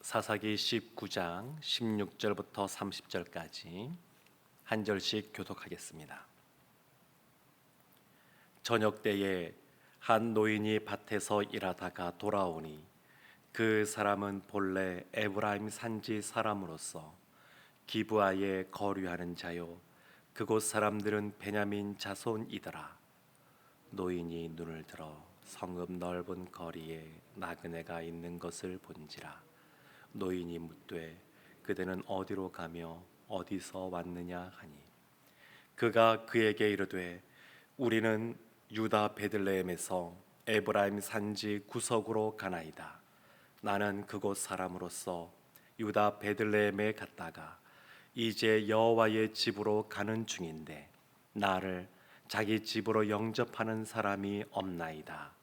사사기 19장 16절부터 30절까지 한 절씩 교독하겠습니다. 저녁 때에 한 노인이 밭에서 일하다가 돌아오니 그 사람은 본래 에브라임 산지 사람으로서 기브아에 거류하는 자요 그곳 사람들은 베냐민 자손이더라. 노인이 눈을 들어 성읍 넓은 거리에 나그네가 있는 것을 본지라. 노인이 묻되 그대는 어디로 가며 어디서 왔느냐 하니 그가 그에게 이르되 우리는 유다 베들레헴에서 에브라임 산지 구석으로 가나이다. 나는 그곳 사람으로서 유다 베들레헴에 갔다가 이제 여호와의 집으로 가는 중인데 나를 자기 집으로 영접하는 사람이 없나이다.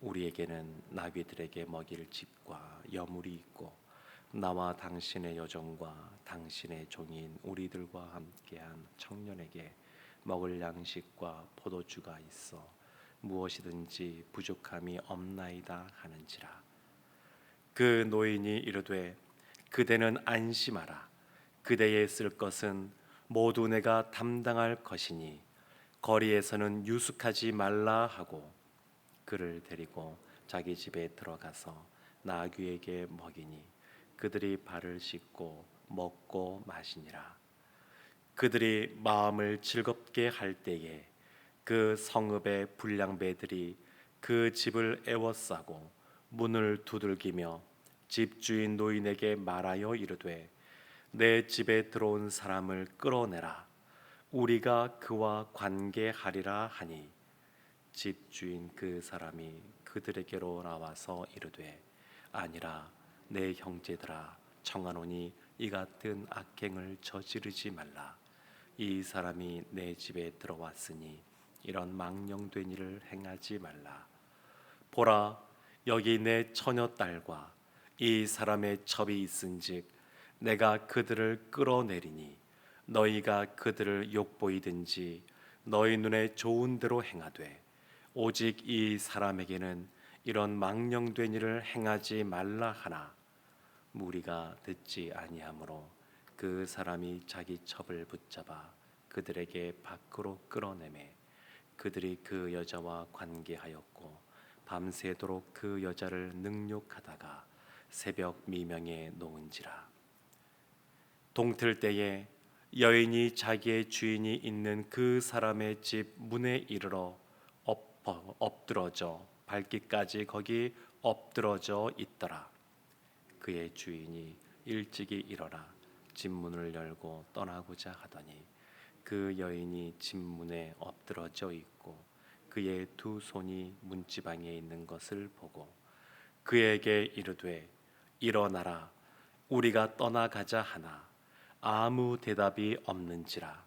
우리에게는 나귀들에게 먹일 집과 여물이 있고 나와 당신의 여종과 당신의 종인 우리들과 함께한 청년에게 먹을 양식과 포도주가 있어 무엇이든지 부족함이 없나이다 하는지라. 그 노인이 이르되 그대는 안심하라. 그대의 쓸 것은 모두 내가 담당할 것이니 거리에서는 유숙하지 말라 하고 그를 데리고 자기 집에 들어가서 나귀에게 먹이니 그들이 발을 씻고 먹고 마시니라. 그들이 마음을 즐겁게 할 때에 그 성읍의 불량배들이 그 집을 애워싸고 문을 두들기며 집주인 노인에게 말하여 이르되 내 집에 들어온 사람을 끌어내라. 우리가 그와 관계하리라 하니 집주인 그 사람이 그들에게로 나와서 이르되 아니라 내 형제들아 청하노니 이 같은 악행을 저지르지 말라. 이 사람이 내 집에 들어왔으니 이런 망령된 일을 행하지 말라. 보라, 여기 내 처녀딸과 이 사람의 첩이 있은즉 내가 그들을 끌어내리니 너희가 그들을 욕보이든지 너희 눈에 좋은 대로 행하되 오직 이 사람에게는 이런 망령된 일을 행하지 말라 하나 무리가 듣지 아니하므로 그 사람이 자기 첩을 붙잡아 그들에게 밖으로 끌어내매 그들이 그 여자와 관계하였고 밤새도록 그 여자를 능욕하다가 새벽 미명에 놓은지라. 동틀 때에 여인이 자기의 주인이 있는 그 사람의 집 문에 이르러 엎드러져 밟기까지 거기 엎드러져 있더라. 그의 주인이 일찍이 일어나 집 문을 열고 떠나고자 하더니 그 여인이 집 문에 엎드러져 있고 그의 두 손이 문지방에 있는 것을 보고 그에게 이르되 일어나라 우리가 떠나가자 하나 아무 대답이 없는지라.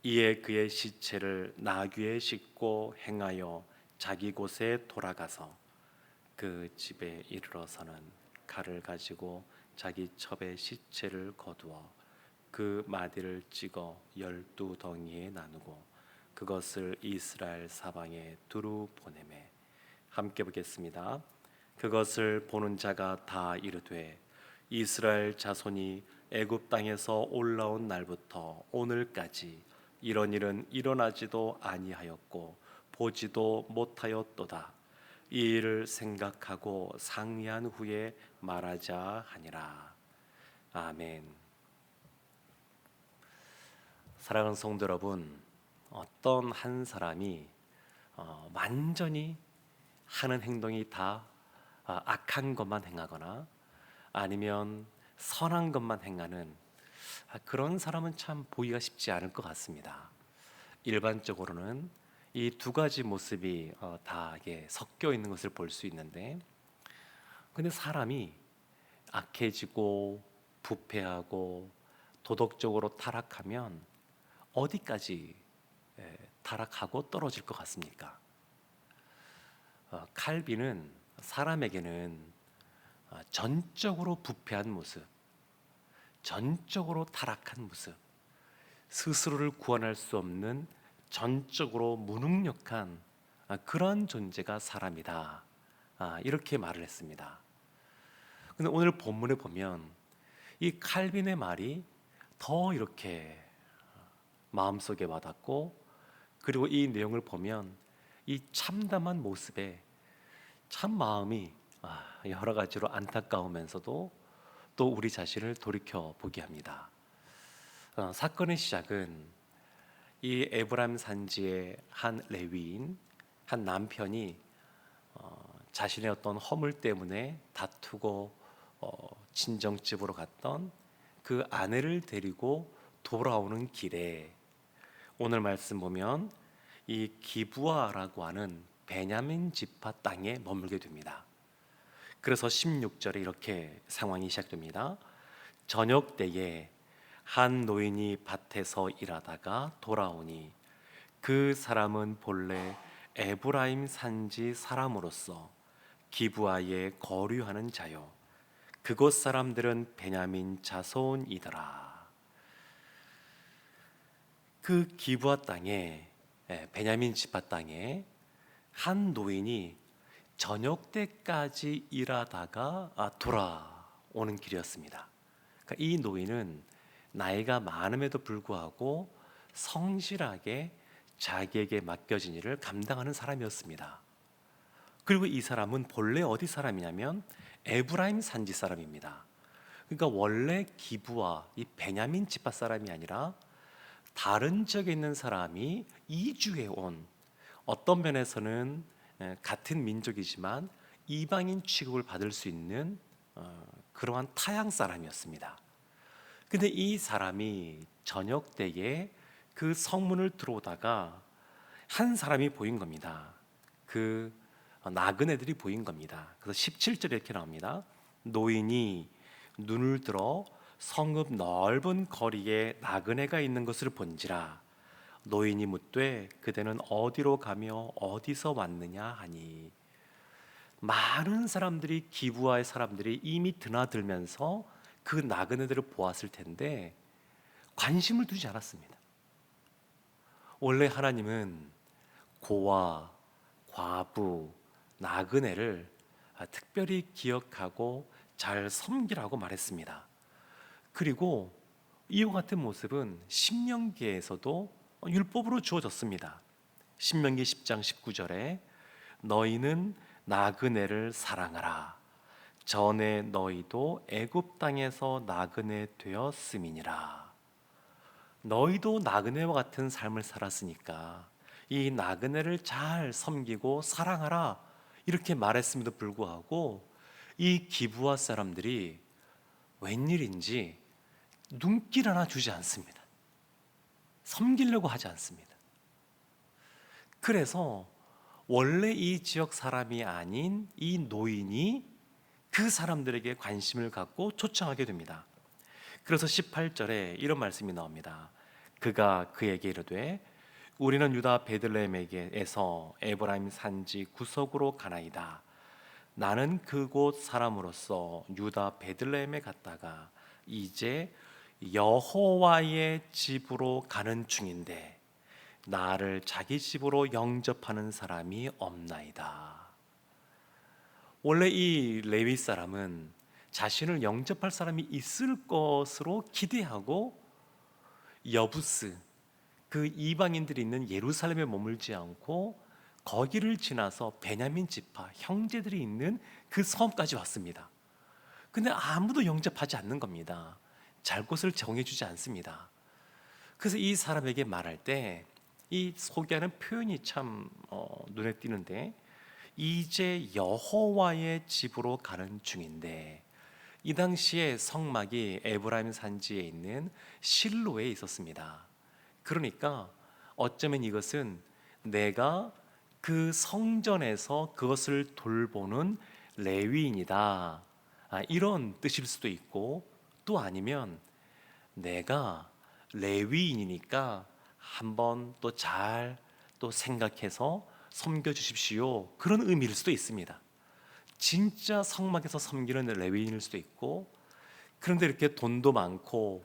이에 그의 시체를 나귀에 싣고 행하여 자기 곳에 돌아가서 그 집에 이르러서는 칼을 가지고 자기 첩의 시체를 거두어 그 마디를 찍어 12덩이에 나누고 그것을 이스라엘 사방에 두루 보내매 함께 보겠습니다. 그것을 보는 자가 다 이르되 이스라엘 자손이 애굽 땅에서 올라온 날부터 오늘까지 이런 일은 일어나지도 아니하였고 보지도 못하였도다. 이 일을 생각하고 상의한 후에 말하자 하니라. 아멘. 사랑하는 성도 여러분, 어떤 한 사람이 완전히 하는 행동이 다 악한 것만 행하거나 아니면 선한 것만 행하는 그런 사람은 참 보기가 쉽지 않을 것 같습니다. 일반적으로는 이 두 가지 모습이 다 이게 섞여 있는 것을 볼 수 있는데, 근데 사람이 악해지고 부패하고 도덕적으로 타락하면 어디까지 타락하고 떨어질 것 같습니까? 칼빈은 사람에게는 전적으로 부패한 모습, 전적으로 타락한 모습, 스스로를 구원할 수 없는 전적으로 무능력한 그런 존재가 사람이다. 이렇게 말을 했습니다. 근데 오늘 본문에 보면 이 칼빈의 말이 더 이렇게 마음속에 와닿고, 그리고 이 내용을 보면 이 참담한 모습에 참 마음이 여러 가지로 안타까우면서도 또 우리 자신을 돌이켜 보게 합니다. 사건의 시작은 이 에브라임 산지의 한 레위인, 한 남편이 자신의 어떤 허물 때문에 다투고 친정집으로 갔던 그 아내를 데리고 돌아오는 길에, 오늘 말씀 보면 이 기브아라고 하는 베냐민 지파 땅에 머물게 됩니다. 그래서 16절에 이렇게 상황이 시작됩니다. 저녁 때에 한 노인이 밭에서 일하다가 돌아오니 그 사람은 본래 에브라임 산지 사람으로서 기브아에 거류하는 자요, 그곳 사람들은 베냐민 자손이더라. 그 기브아 땅에, 베냐민 지파 땅에 한 노인이 저녁 때까지 일하다가 돌아오는 길이었습니다. 그러니까 이 노인은 나이가 많음에도 불구하고 성실하게 자기에게 맡겨진 일을 감당하는 사람이었습니다. 그리고 이 사람은 본래 어디 사람이냐면 에브라임 산지 사람입니다. 그러니까 원래 기브아, 이 베냐민 지파 사람이 아니라 다른 지역에 있는 사람이 이주해 온, 어떤 면에서는 같은 민족이지만 이방인 취급을 받을 수 있는 그러한 타양 사람이었습니다. 근데 이 사람이 저녁 때에 그 성문을 들어오다가 한 사람이 보인 겁니다. 그 나그네들이 보인 겁니다. 그래서 17절에 이렇게 나옵니다. 노인이 눈을 들어 성읍 넓은 거리에 나그네가 있는 것을 본지라. 노인이 묻되 그대는 어디로 가며 어디서 왔느냐 하니, 많은 사람들이, 기브아의 사람들이 이미 드나들면서 그 나그네들을 보았을 텐데 관심을 두지 않았습니다. 원래 하나님은 고아, 과부, 나그네를 특별히 기억하고 잘 섬기라고 말했습니다. 그리고 이와 같은 모습은 신명기에서도 율법으로 주어졌습니다. 신명기 10장 19절에 너희는 나그네를 사랑하라. 전에 너희도 애굽 땅에서 나그네 되었음이니라. 너희도 나그네와 같은 삶을 살았으니까 이 나그네를 잘 섬기고 사랑하라, 이렇게 말했음에도 불구하고 이 기브아 사람들이 웬일인지 눈길 하나 주지 않습니다. 섬기려고 하지 않습니다. 그래서 원래 이 지역 사람이 아닌 이 노인이 그 사람들에게 관심을 갖고 초청하게 됩니다. 그래서 18절에 이런 말씀이 나옵니다. 그가 그에게 이르되 우리는 유다 베들레헴에게에서 에브라임 산지 구석으로 가나이다. 나는 그곳 사람으로서 유다 베들레헴에 갔다가 이제 여호와의 집으로 가는 중인데 나를 자기 집으로 영접하는 사람이 없나이다. 원래 이 레위 사람은 자신을 영접할 사람이 있을 것으로 기대하고 여부스, 그 이방인들이 있는 예루살렘에 머물지 않고 거기를 지나서 베냐민 지파 형제들이 있는 그 섬까지 왔습니다. 근데 아무도 영접하지 않는 겁니다. 잘 곳을 정해주지 않습니다. 그래서 이 사람에게 말할 때 이 소개하는 표현이 참 눈에 띄는데, 이제 여호와의 집으로 가는 중인데, 이 당시에 성막이 에브라임 산지에 있는 실로에 있었습니다. 그러니까 어쩌면 이것은 내가 그 성전에서 그것을 돌보는 레위인이다, 이런 뜻일 수도 있고, 또 아니면 내가 레위인이니까 한번 또 잘 생각해서 섬겨 주십시오, 그런 의미일 수도 있습니다. 진짜 성막에서 섬기는 레위인일 수도 있고, 그런데 이렇게 돈도 많고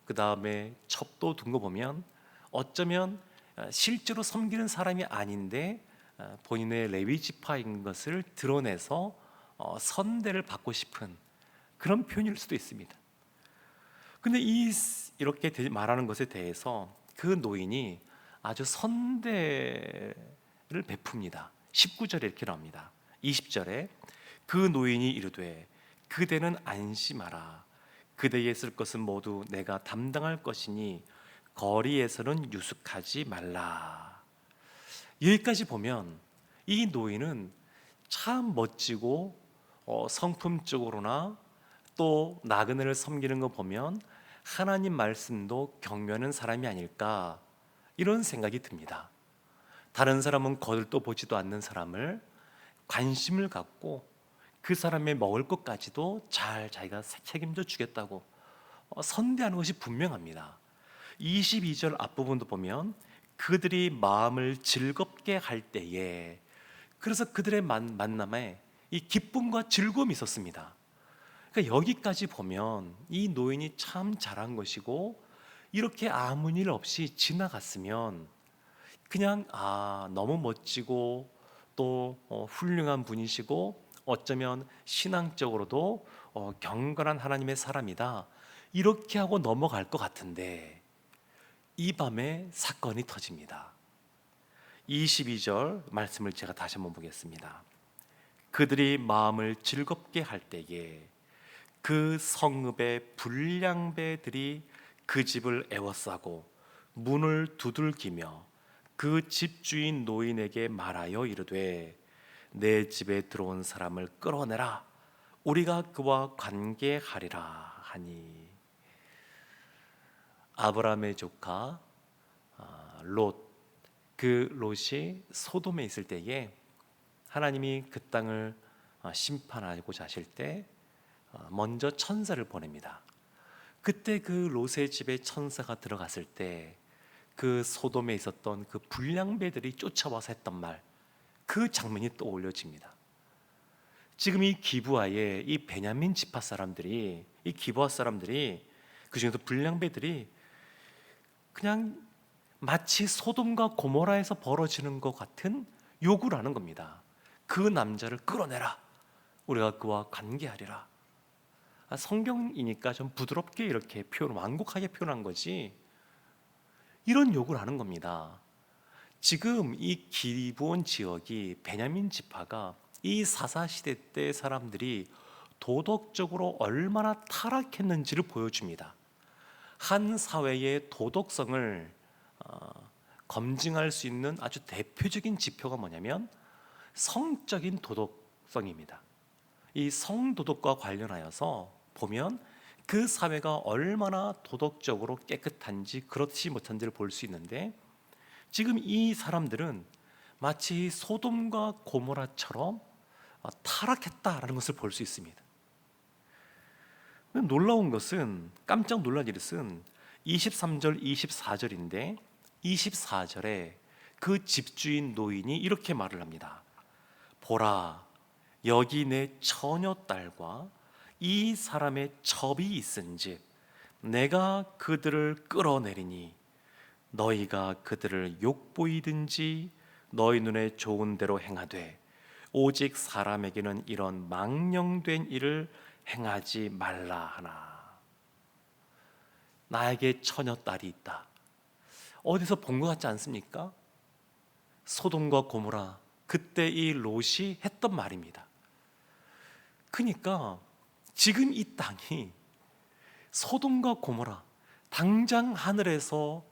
그 다음에 첩도 둔 거 보면 어쩌면 실제로 섬기는 사람이 아닌데 본인의 레위 지파인 것을 드러내서 선대를 받고 싶은 그런 표현일 수도 있습니다. 근데 이렇게 말하는 것에 대해서 그 노인이 아주 선대를 베풉니다. 19절에 이렇게 나옵니다. 20절에 그 노인이 이르되 그대는 안심하라. 그대의 쓸 것은 모두 내가 담당할 것이니 거리에서는 유숙하지 말라. 여기까지 보면 이 노인은 참 멋지고 성품적으로나 또 나그네를 섬기는 거 보면 하나님 말씀도 경외하는 사람이 아닐까, 이런 생각이 듭니다. 다른 사람은 거들떠 보지도 않는 사람을 관심을 갖고 그 사람의 먹을 것까지도 잘 자기가 책임져 주겠다고 선대하는 것이 분명합니다. 22절 앞부분도 보면 그들이 마음을 즐겁게 할 때에, 그래서 그들의 만남에 이 기쁨과 즐거움이 있었습니다. 그러니까 여기까지 보면 이 노인이 참 잘한 것이고, 이렇게 아무 일 없이 지나갔으면 그냥 너무 멋지고 또 훌륭한 분이시고 어쩌면 신앙적으로도 경건한 하나님의 사람이다, 이렇게 하고 넘어갈 것 같은데 이 밤에 사건이 터집니다. 22절 말씀을 제가 다시 한번 보겠습니다. 그들이 마음을 즐겁게 할 때에 그 성읍의 불량배들이 그 집을 애워싸고 문을 두들기며 그 집주인 노인에게 말하여 이르되 내 집에 들어온 사람을 끌어내라. 우리가 그와 관계하리라 하니. 아브라함의 조카 롯, 그 롯이 소돔에 있을 때에 하나님이 그 땅을 심판하고자 하실 때 먼저 천사를 보냅니다. 그때 그 롯의 집에 천사가 들어갔을 때 그 소돔에 있었던 그 불량배들이 쫓아와서 했던 말, 그 장면이 떠올려집니다. 지금 이 기브아에 이 베냐민 지파 사람들이, 이 기브아 사람들이, 그 중에서 불량배들이 그냥 마치 소돔과 고모라에서 벌어지는 것 같은 요구를 하는 겁니다. 그 남자를 끌어내라. 우리가 그와 관계하리라. 성경이니까 좀 부드럽게 이렇게 완곡하게 표현한 거지, 이런 요구를 하는 겁니다. 지금 이 기브온 지역이, 베냐민 지파가 이 사사시대 때 사람들이 도덕적으로 얼마나 타락했는지를 보여줍니다. 한 사회의 도덕성을 검증할 수 있는 아주 대표적인 지표가 뭐냐면 성적인 도덕성입니다. 이 성도덕과 관련하여서 보면 그 사회가 얼마나 도덕적으로 깨끗한지 그렇지 못한지를 볼 수 있는데, 지금 이 사람들은 마치 소돔과 고모라처럼 타락했다라는 것을 볼 수 있습니다. 놀라운 것은, 깜짝 놀란 일은 23절 24절인데 24절에 그 집주인 노인이 이렇게 말을 합니다. 보라, 여기 내 처녀딸과 이 사람의 첩이 있은즉 내가 그들을 끌어내리니 너희가 그들을 욕보이든지 너희 눈에 좋은 대로 행하되 오직 사람에게는 이런 망령된 일을 행하지 말라 하나. 나에게 처녀딸이 있다. 어디서 본 것 같지 않습니까? 소돔과 고모라, 그때 이 롯이 했던 말입니다. 그러니까 지금 이 땅이 소돔과 고모라, 당장 하늘에서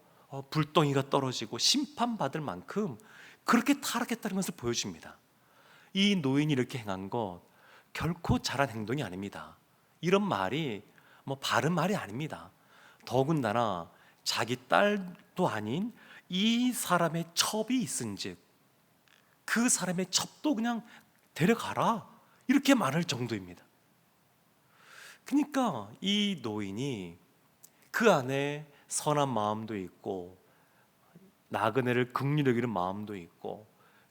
불덩이가 떨어지고 심판받을 만큼 그렇게 타락했다는 것을 보여줍니다. 이 노인이 이렇게 행한 것 결코 잘한 행동이 아닙니다. 이런 말이 바른 말이 아닙니다. 더군다나 자기 딸도 아닌 이 사람의 첩이 있은즉 그 사람의 첩도 그냥 데려가라, 이렇게 말할 정도입니다. 그러니까 이 노인이 그 안에 선한 마음도 있고 나그네를 긍휼히 여기는 마음도 있고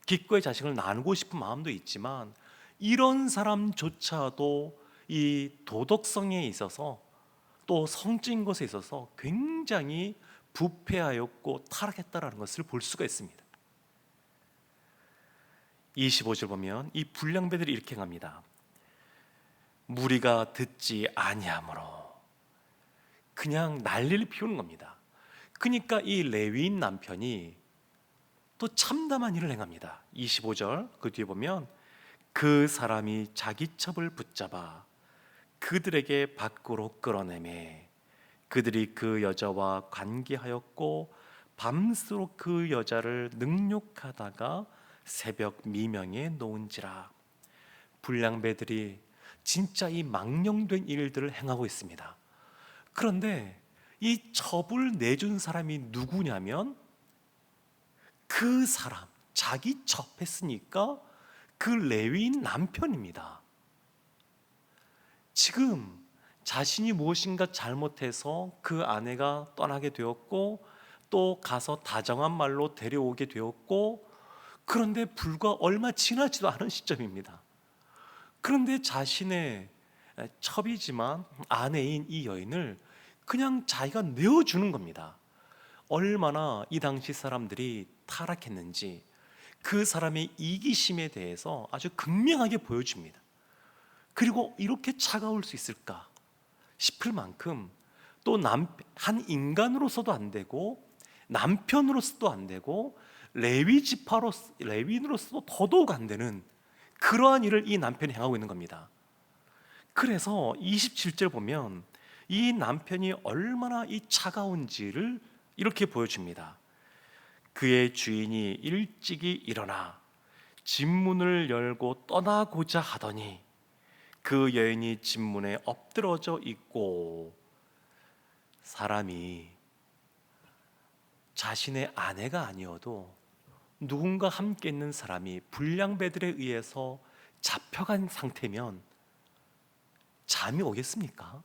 기꺼이 자식을 나누고 싶은 마음도 있지만, 이런 사람조차도 이 도덕성에 있어서 또 성적인 것에 있어서 굉장히 부패하였고 타락했다라는 것을 볼 수가 있습니다. 25절 보면 이 불량배들이 이렇게 합니다. 무리가 듣지 아니하므로 그냥 난리를 피우는 겁니다. 그러니까 이 레위인 남편이 또 참담한 일을 행합니다. 25절 그 뒤에 보면 그 사람이 자기 첩을 붙잡아 그들에게 밖으로 끌어내매 그들이 그 여자와 관계하였고 밤새도록 그 여자를 능욕하다가 새벽 미명에 놓은지라. 불량배들이 진짜 이 망령된 일들을 행하고 있습니다. 그런데 이 첩을 내준 사람이 누구냐면 그 사람, 자기 첩했으니까 그 레위인 남편입니다. 지금 자신이 무엇인가 잘못해서 그 아내가 떠나게 되었고 또 가서 다정한 말로 데려오게 되었고, 그런데 불과 얼마 지나지도 않은 시점입니다. 그런데 자신의 첩이지만 아내인 이 여인을 그냥 자기가 내어주는 겁니다. 얼마나 이 당시 사람들이 타락했는지 그 사람의 이기심에 대해서 아주 극명하게 보여줍니다. 그리고 이렇게 차가울 수 있을까 싶을 만큼 또 한 인간으로서도 안 되고 남편으로서도 안 되고 레위인으로서도 더더욱 안 되는 그러한 일을 이 남편이 행하고 있는 겁니다. 그래서 27절 보면 이 남편이 얼마나 이 차가운지를 이렇게 보여줍니다. 그의 주인이 일찍이 일어나 집문을 열고 떠나고자 하더니 그 여인이 집문에 엎드러져 있고, 사람이 자신의 아내가 아니어도 누군가 함께 있는 사람이 불량배들에 의해서 잡혀간 상태면 잠이 오겠습니까?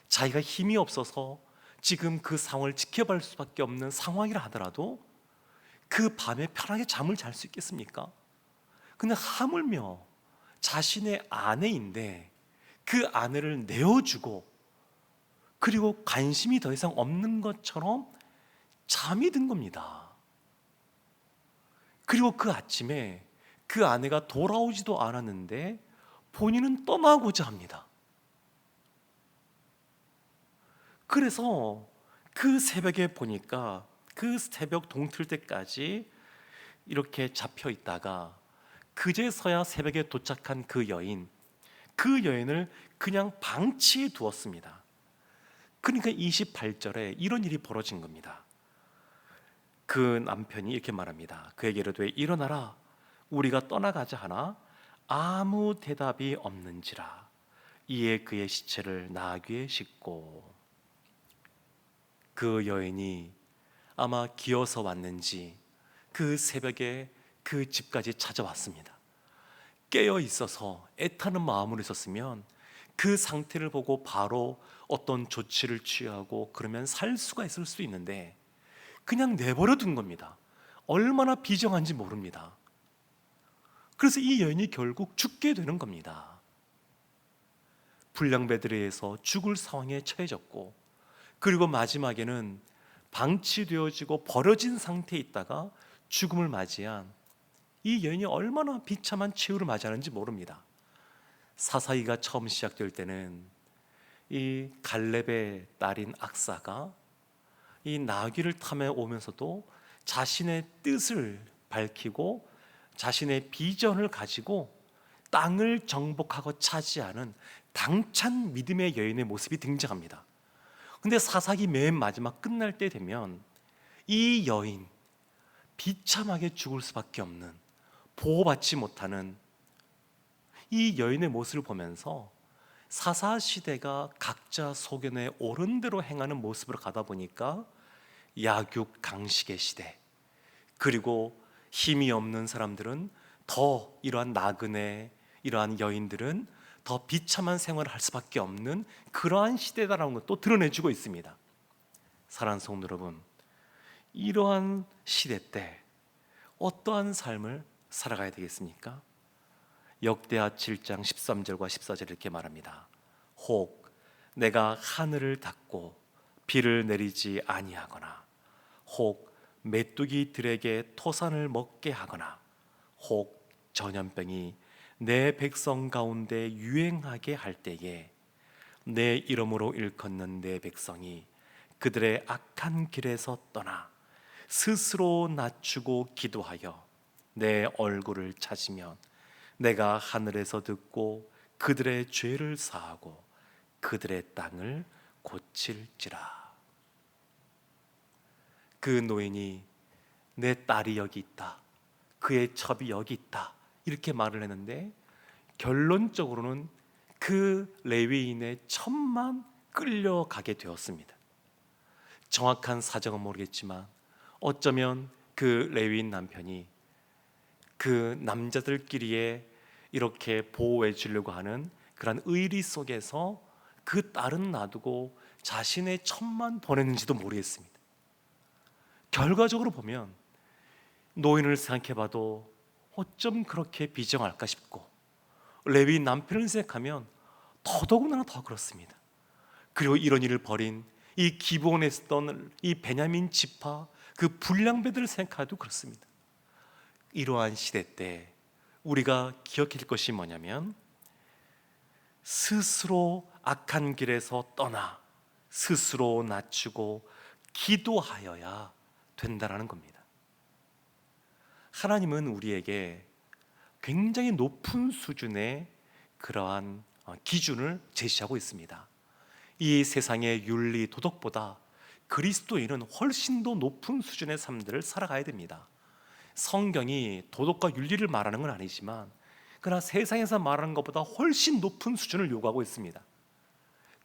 자기가 힘이 없어서 지금 그 상황을 지켜볼 수밖에 없는 상황이라 하더라도 그 밤에 편하게 잠을 잘 수 있겠습니까? 근데 하물며 자신의 아내인데 그 아내를 내어주고 그리고 관심이 더 이상 없는 것처럼 잠이 든 겁니다. 그리고 그 아침에 그 아내가 돌아오지도 않았는데 본인은 떠나고자 합니다. 그래서 그 새벽에 보니까 그 새벽 동틀 때까지 이렇게 잡혀 있다가 그제서야 새벽에 도착한 그 여인을 그냥 방치해 두었습니다. 그러니까 28절에 이런 일이 벌어진 겁니다. 그 남편이 이렇게 말합니다. 그에게 이르되 일어나라 우리가 떠나가자 하나 아무 대답이 없는지라. 이에 그의 시체를 나귀에 싣고, 그 여인이 아마 기어서 왔는지 그 새벽에 그 집까지 찾아왔습니다. 깨어 있어서 애타는 마음으로 있었으면 그 상태를 보고 바로 어떤 조치를 취하고 그러면 살 수가 있을 수도 있는데 그냥 내버려 둔 겁니다. 얼마나 비정한지 모릅니다. 그래서 이 여인이 결국 죽게 되는 겁니다. 불량배들에 의해서 죽을 상황에 처해졌고, 그리고 마지막에는 방치되어지고 버려진 상태에 있다가 죽음을 맞이한 이 여인이 얼마나 비참한 최후를 맞이하는지 모릅니다. 사사기가 처음 시작될 때는 이 갈렙의 딸인 악사가 이 나귀를 타며 오면서도 자신의 뜻을 밝히고 자신의 비전을 가지고 땅을 정복하고 차지하는 당찬 믿음의 여인의 모습이 등장합니다. 근데 사사기 맨 마지막 끝날 때 되면 이 여인, 비참하게 죽을 수밖에 없는, 보호받지 못하는 이 여인의 모습을 보면서 사사시대가 각자 소견에 옳은 대로 행하는 모습으로 가다 보니까 약육 강식의 시대, 그리고 힘이 없는 사람들은 더 이러한 나그네, 이러한 여인들은 더 비참한 생활을 할 수밖에 없는 그러한 시대다라는 것도 드러내주고 있습니다. 사랑하는 성도 여러분, 이러한 시대 때 어떠한 삶을 살아가야 되겠습니까? 역대하 7장 13절과 14절 이렇게 말합니다. 혹 내가 하늘을 닫고 비를 내리지 아니하거나, 혹 메뚜기들에게 토산을 먹게 하거나, 혹 전염병이 내 백성 가운데 유행하게 할 때에 내 이름으로 일컫는 내 백성이 그들의 악한 길에서 떠나 스스로 낮추고 기도하여 내 얼굴을 찾으면 내가 하늘에서 듣고 그들의 죄를 사하고 그들의 땅을 고칠지라. 그 노인이 내 딸이 여기 있다, 그의 첩이 여기 있다, 이렇게 말을 했는데 결론적으로는 그 레위인의 첩만 끌려가게 되었습니다. 정확한 사정은 모르겠지만 어쩌면 그 레위인 남편이 그 남자들끼리에 이렇게 보호해 주려고 하는 그런 의리 속에서 그 딸은 놔두고 자신의 첩만 보냈는지도 모르겠습니다. 결과적으로 보면 노인을 생각해봐도 어쩜 그렇게 비정할까 싶고, 레위 남편을 생각하면 더더군다나 더 그렇습니다. 그리고 이런 일을 벌인 이 기브온에 있었던 이 베냐민 지파 그 불량배들을 생각해도 그렇습니다. 이러한 시대 때 우리가 기억해야 할 것이 뭐냐면, 스스로 악한 길에서 떠나 스스로 낮추고 기도하여야 된다라는 겁니다. 하나님은 우리에게 굉장히 높은 수준의 그러한 기준을 제시하고 있습니다. 이 세상의 윤리 도덕보다 그리스도인은 훨씬 더 높은 수준의 삶들을 살아가야 됩니다. 성경이 도덕과 윤리를 말하는 건 아니지만 그러나 세상에서 말하는 것보다 훨씬 높은 수준을 요구하고 있습니다.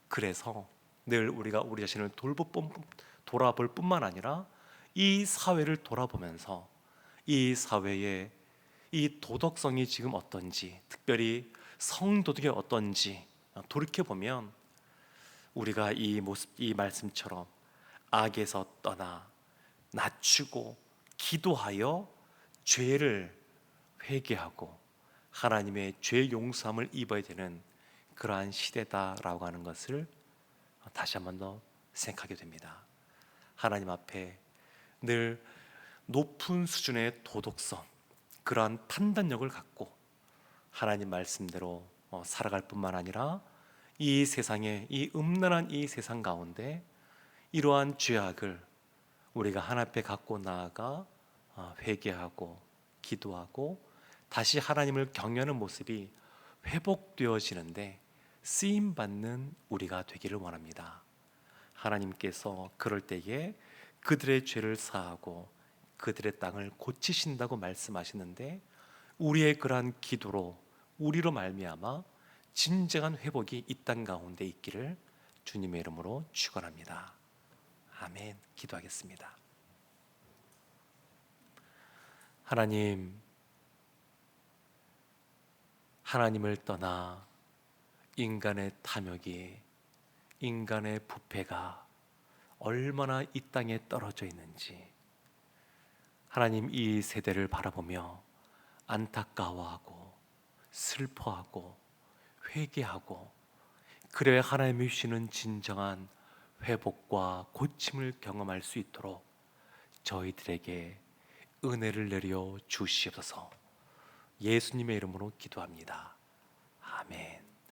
그래서 늘 우리가 우리 자신을 돌아볼 뿐만 아니라 이 사회를 돌아보면서 이 사회의 이 도덕성이 지금 어떤지, 특별히 성도덕이 어떤지 돌이켜보면 우리가 이 모습, 이 말씀처럼 악에서 떠나 낮추고 기도하여 죄를 회개하고 하나님의 죄 용서함을 입어야 되는 그러한 시대다라고 하는 것을 다시 한 번 더 생각하게 됩니다. 하나님 앞에 늘 높은 수준의 도덕성, 그러한 판단력을 갖고 하나님 말씀대로 살아갈 뿐만 아니라 이 세상에, 이 음란한 이 세상 가운데 이러한 죄악을 우리가 하나님 앞에 갖고 나아가 회개하고 기도하고 다시 하나님을 경외하는 모습이 회복되어지는데 쓰임받는 우리가 되기를 원합니다. 하나님께서 그럴 때에 그들의 죄를 사하고 그들의 땅을 고치신다고 말씀하시는데, 우리의 그러한 기도로, 우리로 말미암아 진정한 회복이 이 땅 가운데 있기를 주님의 이름으로 축원합니다. 아멘. 기도하겠습니다. 하나님을 떠나 인간의 탐욕이, 인간의 부패가 얼마나 이 땅에 떨어져 있는지 하나님, 이 세대를 바라보며 안타까워하고 슬퍼하고 회개하고, 그래야 하나님이 주시는 진정한 회복과 고침을 경험할 수 있도록 저희들에게 은혜를 내려 주시옵소서. 예수님의 이름으로 기도합니다. 아멘.